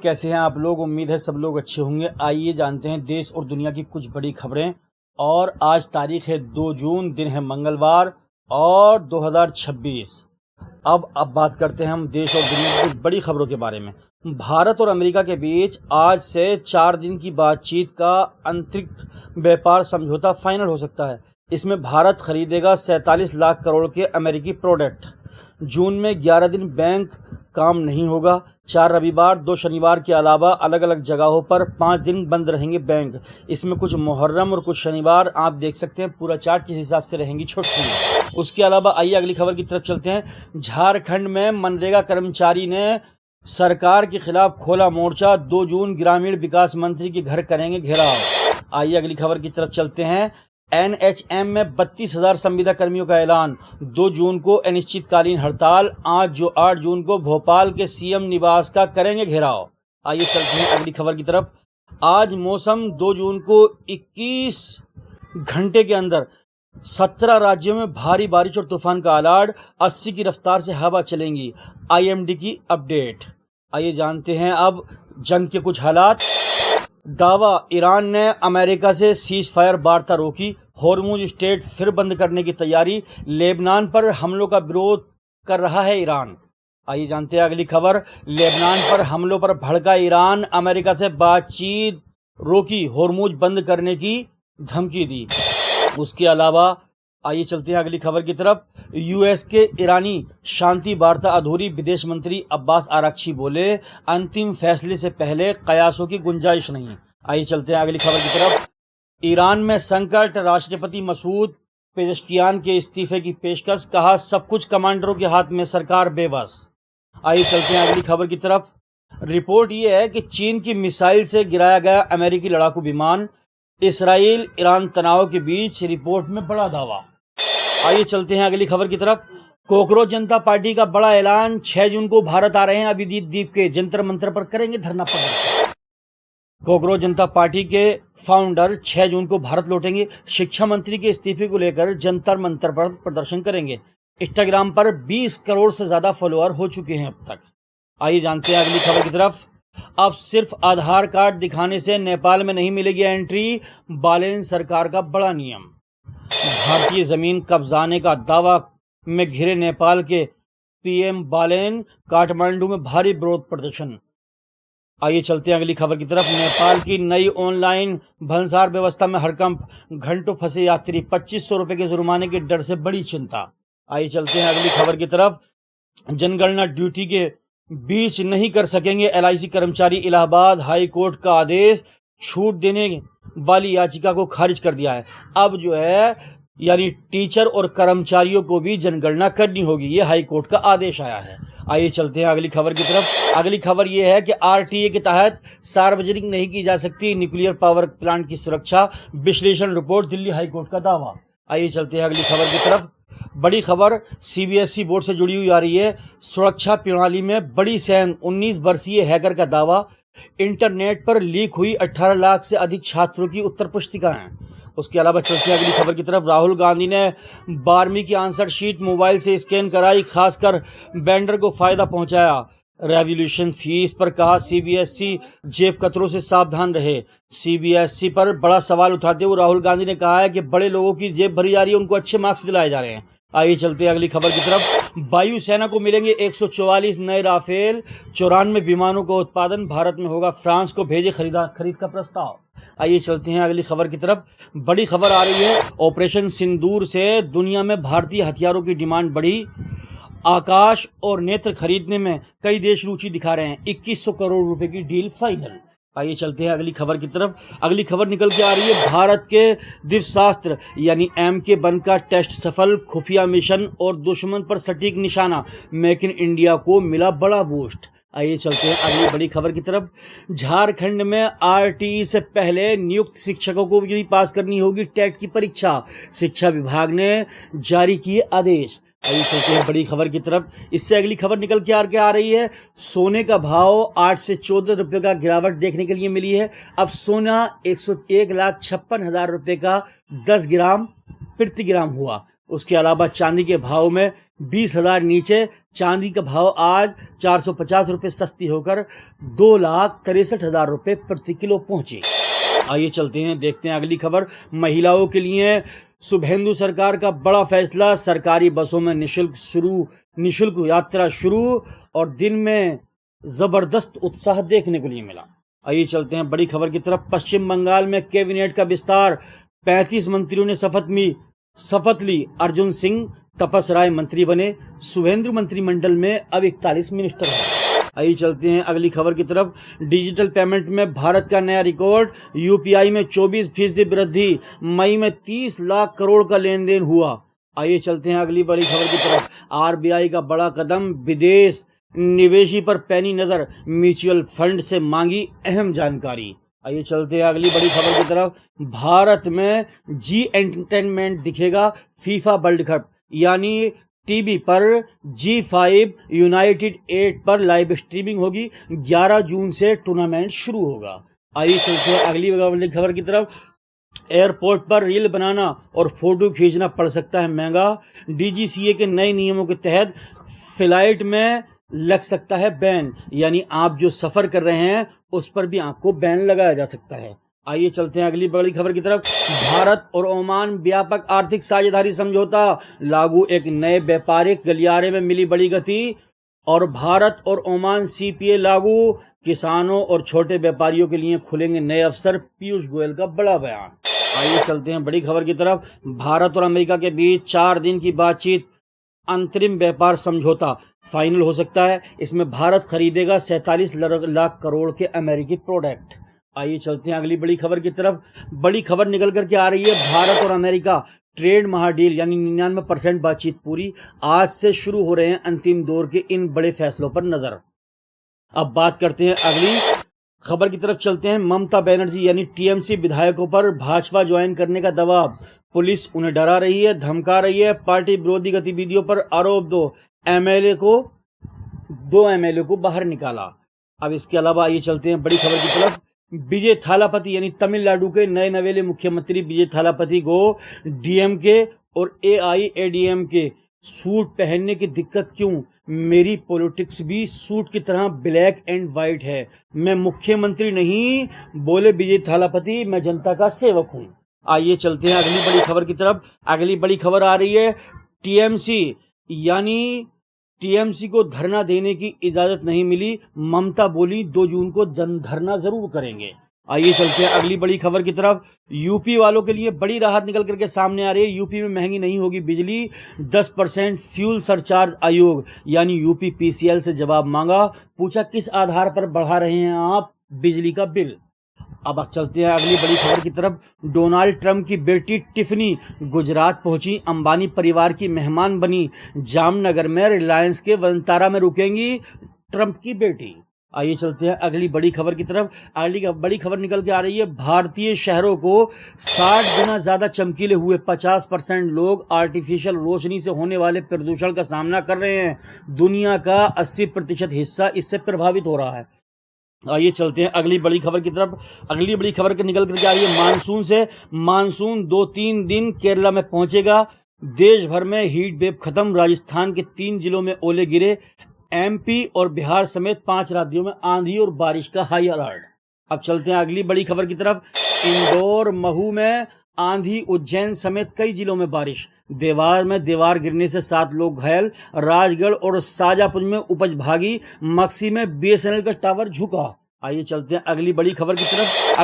कैसे हैं आप लोग। उम्मीद है सब लोग अच्छे होंगे। आइए जानते हैं देश और दुनिया की कुछ बड़ी खबरें। और आज तारीख है 2 जून, दिन है मंगलवार और 2026। अब बात करते हैं हम देश और दुनिया की कुछ बड़ी खबरों के बारे में। भारत और अमेरिका के बीच आज से 4 दिन की बातचीत का अंतरिक्ष व्यापार समझौता फाइनल हो सकता है। इसमें भारत खरीदेगा 47 लाख करोड़ के अमेरिकी प्रोडक्ट। जून में 11 दिन बैंक काम नहीं होगा। 4 रविवार 2 शनिवार के अलावा अलग अलग जगहों पर 5 दिन बंद रहेंगे बैंक। इसमें कुछ मुहर्रम और कुछ शनिवार आप देख सकते हैं। पूरा चार्ट किस हिसाब से रहेंगी छुट्टी। उसके अलावा आइए अगली खबर की तरफ चलते हैं। झारखंड में मनरेगा कर्मचारी ने सरकार के खिलाफ खोला मोर्चा। 2 जून ग्रामीण विकास मंत्री के घर करेंगे घेराव। आइए अगली खबर की तरफ चलते हैं। एनएचएम में 32,000 संविदा कर्मियों का ऐलान। 2 जून को अनिश्चितकालीन हड़ताल। 8 जून को भोपाल के सीएम निवास का करेंगे घेराव। आइए चलते हैं अगली खबर की तरफ। आज मौसम 2 जून को 21 घंटे के अंदर 17 राज्यों में भारी बारिश और तूफान का अलर्ट। 80 की रफ्तार से हवा चलेंगी। आईएमडी की अपडेट। आइए जानते हैं अब जंग के कुछ हालात। दावा, ईरान ने अमेरिका से सीज फायर वार्ता रोकी। हॉर्मुज स्ट्रेट फिर बंद करने की तैयारी। लेबनान पर हमलों का विरोध कर रहा है ईरान। आइए जानते हैं अगली खबर। लेबनान पर हमलों पर भड़का ईरान, अमेरिका से बातचीत रोकी, हॉर्मुज बंद करने की धमकी दी। उसके अलावा आइए चलते हैं अगली खबर की तरफ। यूएस के ईरानी शांति वार्ता अधूरी। विदेश मंत्री अब्बास आरागची बोले, अंतिम फैसले से पहले कयासों की गुंजाइश नहीं। आइए चलते हैं अगली खबर की तरफ। ईरान में संकट, राष्ट्रपति मसूद पेजेश्कियान के इस्तीफे की पेशकश। कहा, सब कुछ कमांडरों के हाथ में, सरकार बेबस। आइए चलते हैं अगली खबर की तरफ। रिपोर्ट ये है कि चीन की मिसाइल से गिराया गया अमेरिकी लड़ाकू विमान। इसराइल ईरान तनाव के बीच, रिपोर्ट में बड़ा दावा। आइए चलते हैं अगली खबर की तरफ। कोकरोच जनता पार्टी का बड़ा ऐलान। 6 जून को भारत आ रहे हैं। अभिजीत द्वीप के जंतर मंतर पर करेंगे धरना प्रदर्शन। कोकरोच जनता पार्टी के फाउंडर 6 जून को भारत लौटेंगे। शिक्षा मंत्री के इस्तीफे को लेकर जंतर मंतर पर प्रदर्शन करेंगे। इंस्टाग्राम पर 20 करोड़ से ज्यादा फॉलोअर हो चुके हैं अब तक। आइए जानते हैं अगली खबर की तरफ। अब सिर्फ आधार कार्ड दिखाने से नेपाल में नहीं मिलेगी एंट्री। बालेन सरकार का बड़ा नियम। भारतीय जमीन कब्जाने का दावा में घिरे नेपाल के पीएम बालेन। काठमांडू में भारी विरोध प्रदर्शन। आइए चलते हैं अगली खबर की तरफ। नेपाल की नई ऑनलाइन भंसार व्यवस्था में हड़कंप, घंटों फंसे यात्री। 2500 रुपए के जुर्माने के डर से बड़ी चिंता। आइए चलते हैं अगली खबर की तरफ। जनगणना ड्यूटी के बीच नहीं कर सकेंगे एलआईसी कर्मचारी। इलाहाबाद हाई कोर्ट का आदेश छूट देने वाली याचिका को खारिज कर दिया है। अब जो है यानी टीचर और कर्मचारियों को भी जनगणना करनी होगी। ये हाई कोर्ट का आदेश आया है। आइए चलते हैं अगली खबर की तरफ। अगली खबर ये है कि आरटीए के तहत सार्वजनिक नहीं की जा सकती न्यूक्लियर पावर प्लांट की सुरक्षा। विश्लेषण रिपोर्ट, दिल्ली हाई कोर्ट का दावा। आइए चलते हैं अगली खबर की तरफ। बड़ी खबर सीबीएसई बोर्ड से जुड़ी हुई आ रही है। सुरक्षा प्रणाली में बड़ी सेंध, 19 वर्षीय हैकर का दावा। इंटरनेट पर लीक हुई 18 लाख से अधिक छात्रों की उत्तर पुस्तिकाएं। उसके अलावा चलते हैं अगली खबर की तरफ। राहुल गांधी ने 12वीं की आंसर शीट मोबाइल से स्कैन कराई, खासकर वेंडर को फायदा पहुंचाया। रेवोल्यूशन फीस पर कहा, सीबीएसई जेब कतरों से सावधान रहे। सीबीएसई पर बड़ा सवाल उठाते हुए राहुल गांधी ने कहा है कि बड़े लोगों की जेब भरी जा रही है, उनको अच्छे मार्क्स दिलाए जा रहे हैं। आइए चलते हैं अगली खबर की तरफ। वायुसेना को मिलेंगे 144 नए राफेल। 94 विमानों का उत्पादन भारत में होगा। फ्रांस को भेजे खरीद का प्रस्ताव। आइए चलते हैं अगली खबर की तरफ। बड़ी खबर आ रही है। ऑपरेशन सिंदूर से दुनिया में भारतीय हथियारों की डिमांड बढ़ी। आकाश और नेत्र खरीदने में कई देश रुचि दिखा रहे हैं। 2100 करोड़ रुपए की डील फाइनल। आइए चलते हैं अगली खबर की तरफ। अगली खबर निकल के आ रही है। भारत के दिव्यास्त्र यानी MK1 का टेस्ट सफल। खुफिया मिशन और दुश्मन पर सटीक निशाना। मेक इन इंडिया को मिला बड़ा बूस्ट। आइए चलते हैं अगली बड़ी खबर की तरफ। झारखंड में आरटीई से पहले नियुक्त शिक्षकों को भी पास करनी होगी टेट की परीक्षा। शिक्षा विभाग ने जारी किए आदेश। आइए चलते हैं बड़ी खबर की तरफ। इससे अगली खबर निकल के आ रही है। सोने का भाव 8 से 14 रुपए का गिरावट देखने के लिए मिली है। अब सोना 1,56,000 रुपए का 10 ग्राम प्रति ग्राम हुआ। उसके अलावा चांदी के भाव में 20,000 नीचे चांदी का भाव आज 450 रुपये सस्ती होकर 2,63,000 रुपये प्रति किलो पहुंचे। आइए चलते हैं, देखते हैं अगली खबर। महिलाओं के लिए शुभेंदु सरकार का बड़ा फैसला, सरकारी बसों में निशुल्क यात्रा शुरू और दिन में जबरदस्त उत्साह देखने को लिए मिला। आइए चलते हैं बड़ी खबर की तरफ। पश्चिम बंगाल में कैबिनेट का विस्तार, 35 मंत्रियों ने शपथ ली। अर्जुन सिंह तपस राय मंत्री बने। शुभेंदु मंत्रिमंडल में अब 41 मिनिस्टर हैं। आइए चलते हैं अगली खबर की तरफ। डिजिटल पेमेंट में भारत का नया रिकॉर्ड, यूपीआई में 24% वृद्धि, मई में 30 लाख करोड़ का लेन देन हुआ। आइए चलते हैं अगली बड़ी खबर की तरफ। आरबीआई का बड़ा कदम, विदेश निवेशी पर पैनी नजर, म्यूचुअल फंड से मांगी अहम जानकारी। आइए चलते हैं अगली बड़ी खबर की तरफ। भारत में जी एंटरटेनमेंट दिखेगा फीफा वर्ल्ड कप, यानी टीवी पर G5 यूनाइटेड 8 पर लाइव स्ट्रीमिंग होगी। 11 जून से टूर्नामेंट शुरू होगा। आइए चलते हैं अगली बड़ी खबर की तरफ। एयरपोर्ट पर रील बनाना और फोटो खींचना पड़ सकता है महंगा। DGCA के नए नियमों के तहत फ्लाइट में लग सकता है बैन, यानी आप जो सफर कर रहे हैं उस पर भी आपको बैन लगाया जा सकता है। आइए चलते हैं अगली बड़ी खबर की तरफ। भारत और ओमान व्यापक आर्थिक साझेदारी समझौता लागू, एक नए व्यापारिक गलियारे में मिली बड़ी गति। और भारत और ओमान CPA लागू, किसानों और छोटे व्यापारियों के लिए खुलेंगे नए अवसर, पीयूष गोयल का बड़ा बयान। आइए चलते हैं बड़ी खबर की तरफ। भारत और अमेरिका के बीच 4 दिन की बातचीत, अंतरिम व्यापार समझौता फाइनल हो सकता है। इसमें भारत खरीदेगा 47 लाख करोड़ के अमेरिकी प्रोडक्ट। आइए चलते हैं अगली बड़ी खबर की तरफ। बड़ी खबर निकल करके आ रही है, भारत और अमेरिका ट्रेड महाडील यानी 99% बातचीत पूरी। आज से शुरू हो रहे हैं अंतिम दौर के इन बड़े फैसलों पर नजर। अब बात करते हैं अगली खबर की तरफ चलते हैं। ममता बनर्जी यानी TMC विधायकों पर भाजपा ज्वाइन करने का दबाव, पुलिस उन्हें डरा रही है, धमका रही है। पार्टी विरोधी गतिविधियों पर आरोप, 2 MLA को बाहर निकाला। अब इसके अलावा आइए चलते हैं बड़ी खबर की तरफ। विजय थालापति यानी तमिलनाडु के नए नवेले मुख्यमंत्री विजय थालापति को DMK और AIADMK सूट पहनने की दिक्कत क्यों? मेरी पॉलिटिक्स भी सूट की तरह ब्लैक एंड व्हाइट है, मैं मुख्यमंत्री नहीं, बोले विजय थालापति, मैं जनता का सेवक हूं। आइए चलते हैं अगली बड़ी खबर की तरफ। अगली बड़ी खबर आ रही है, TMC को धरना देने की इजाजत नहीं मिली, ममता बोली 2 जून को धरना जरूर करेंगे। आइए चलते हैं अगली बड़ी खबर की तरफ। यूपी वालों के लिए बड़ी राहत निकल करके सामने आ रही है। यूपी में महंगी नहीं होगी बिजली, 10% फ्यूल सरचार्ज। आयोग यानी UPPCL से जवाब मांगा, पूछा किस आधार पर बढ़ा रहे हैं आप बिजली का बिल। अब चलते हैं अगली बड़ी खबर की तरफ। डोनाल्ड ट्रंप की बेटी टिफनी गुजरात पहुंची, अंबानी परिवार की मेहमान बनी। जामनगर में रिलायंस के वनतारा में रुकेंगी ट्रंप की बेटी। आइए चलते हैं अगली बड़ी खबर की तरफ। अगली बड़ी खबर निकल के आ रही है, भारतीय शहरों को 60 गुना ज्यादा चमकीले हुए, 50% लोग आर्टिफिशियल रोशनी से होने वाले प्रदूषण का सामना कर रहे हैं। दुनिया का 80% हिस्सा इससे प्रभावित हो रहा है। आइए चलते हैं अगली बड़ी खबर की तरफ। अगली बड़ी खबर के निकल करके आ रही है मानसून 2-3 दिन केरला में पहुंचेगा। देश भर में हीट वेव खत्म, राजस्थान के 3 जिलों में ओले गिरे। MP और बिहार समेत 5 राज्यों में आंधी और बारिश का हाई अलर्ट। अब चलते हैं अगली बड़ी खबर की तरफ। इंदौर, महू में आंधी, उज्जैन समेत कई जिलों में बारिश। देवार में दीवार गिरने से 7 लोग घायल। राजगढ़ और शाजापुर में उपज भागी। मक्सी में BSNL का टावर झुका। आइए चलते हैं अगली बड़ी खबर की तरफ।